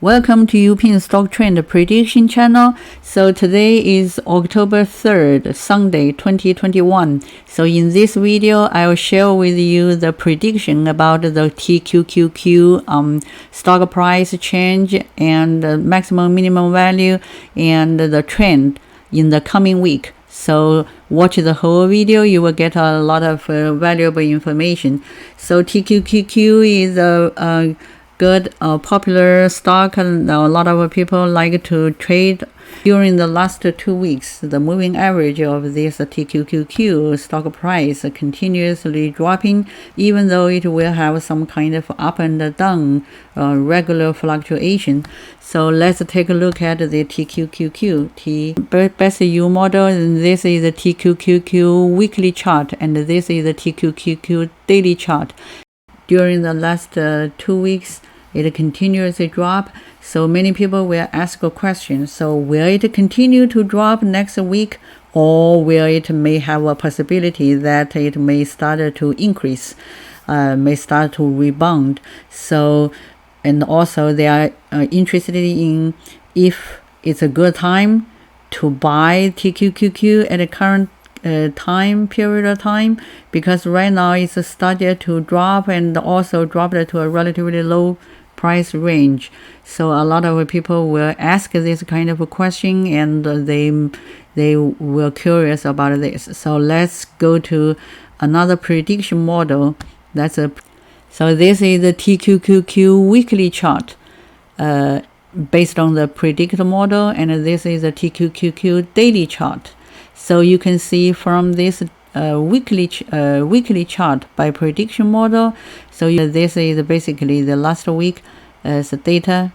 Welcome to Uping Stock Trend Prediction Channel. So today is October 3rd, Sunday, 2021. So in this video, I will share with you the prediction about the TQQQ stock price change and maximum minimum value and the trend in the coming week. So watch the whole video, you will get a lot of valuable information. So TQQQ is a good popular stock. A lot of people like to trade. During the last 2 weeks, the moving average of this TQQQ stock price continuously dropping, even though it will have some kind of up and down regular fluctuation. So let's take a look at the TQQQ best U model. This is the TQQQ weekly chart, and this is the TQQQ daily chart. During the last 2 weeks, it continuously drop. So many people will ask a question. So will it continue to drop next week, or will it may have a possibility that it may start to increase, may start to rebound? So, and also they are interested in if it's a good time to buy TQQQ at the current time period of time, because right now it's started to drop and also dropped to a relatively low price range. So a lot of people will ask this kind of a question, and they were curious about this. So let's go to another prediction model. So this is the TQQQ weekly chart based on the predictor model, and this is the TQQQ daily chart. So you can see from this weekly chart by prediction model. So this is basically the last week as data.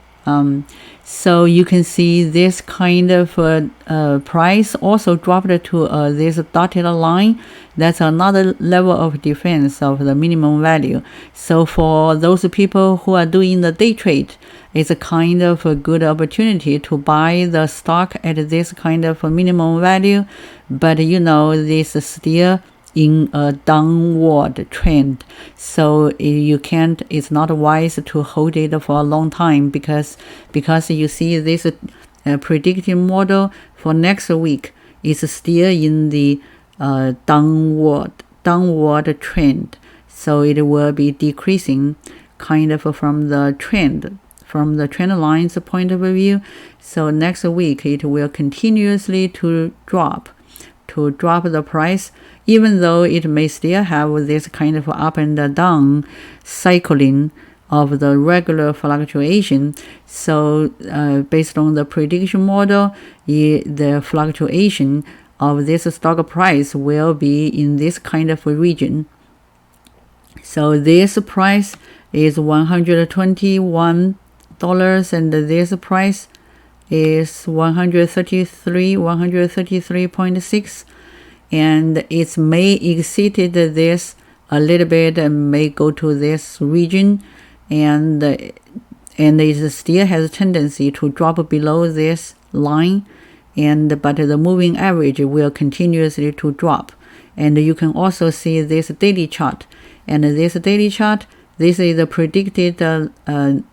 So you can see this kind of price also dropped to this dotted line. That's another level of defense of the minimum value. So for those people who are doing the day trade, it's a kind of a good opportunity to buy the stock at this kind of a minimum value. But you know, this is still in a downward trend, so it's not wise to hold it for a long time, because you see this predictive model for next week is still in the downward trend. So it will be decreasing kind of from the trend line's point of view. So next week it will continuously to drop the price, even though it may still have this kind of up and down cycling of the regular fluctuation. So based on the prediction model, the fluctuation of this stock price will be in this kind of region. So this price is $121, and this price is 133.6, and it may exceeded this a little bit and may go to this region, and it still has a tendency to drop below this line, but the moving average will continuously to drop. And you can also see this daily chart, and this daily chart, this is the predicted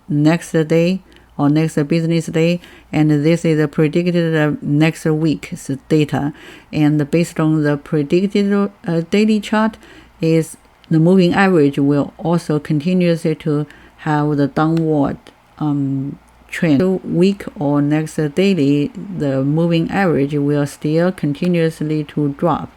next day or next business day, and this is the predicted next week's data. And based on the predicted daily chart, is the moving average will also continuously to have the downward trend. Week or next daily, the moving average will still continuously to drop,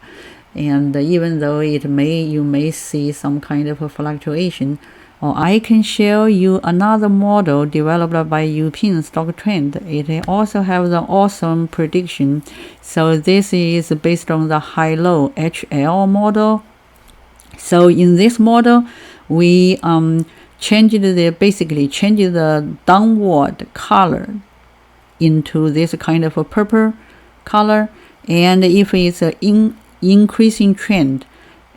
and even though you may see some kind of a fluctuation. Or I can share you another model developed by Uping Stock Trend. It also has an awesome prediction. So this is based on the high-low HL model. So in this model, we basically changed the downward color into this kind of a purple color. And if it's an increasing trend,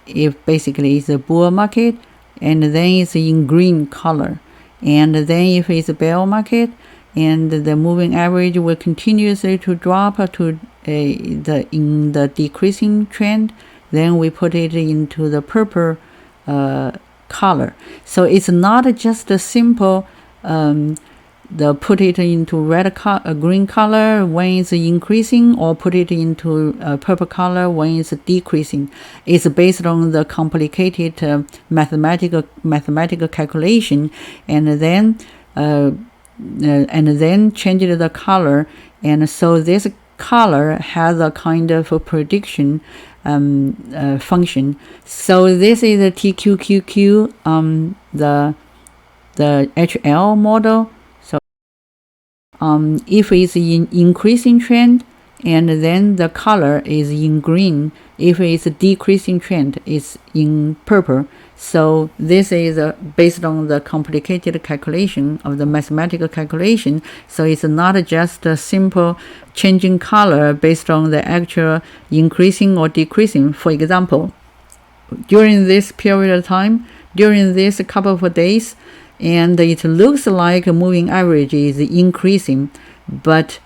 if basically it's a bull market, and then it's in green color. And then if it's a bear market, and the moving average will continuously to drop to in the decreasing trend, then we put it into the purple color. So it's not just a simple put it into green color when it's increasing, or put it into purple color when it's decreasing. It's based on the complicated mathematical calculation, and then change the color, and so this color has a kind of a prediction function. So this is a TQQQ, the HL model. So if it's in increasing trend, and then the color is in green. If it's a decreasing trend, it's in purple. So this is based on the complicated calculation of the mathematical calculation. So it's not just a simple changing color based on the actual increasing or decreasing. For example, during this period of time, during this couple of days, and it looks like a moving average is increasing, but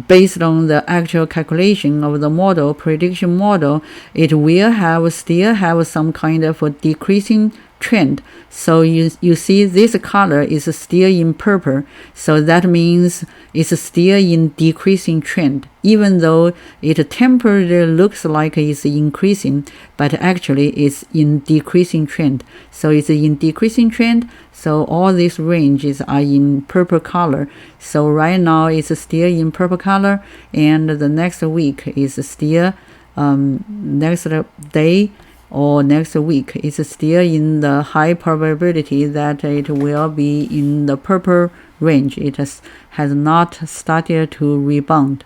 based on the actual calculation of the model, prediction model, it will still have some kind of a decreasing trend. So you see this color is still in purple, so that means it's still in decreasing trend, even though it temporarily looks like it's increasing, but actually it's in decreasing trend. So it's in decreasing trend, so all these ranges are in purple color. So right now it's still in purple color, and the next week is still next day or next week is still in the high probability that it will be in the purple range. It has not started to rebound.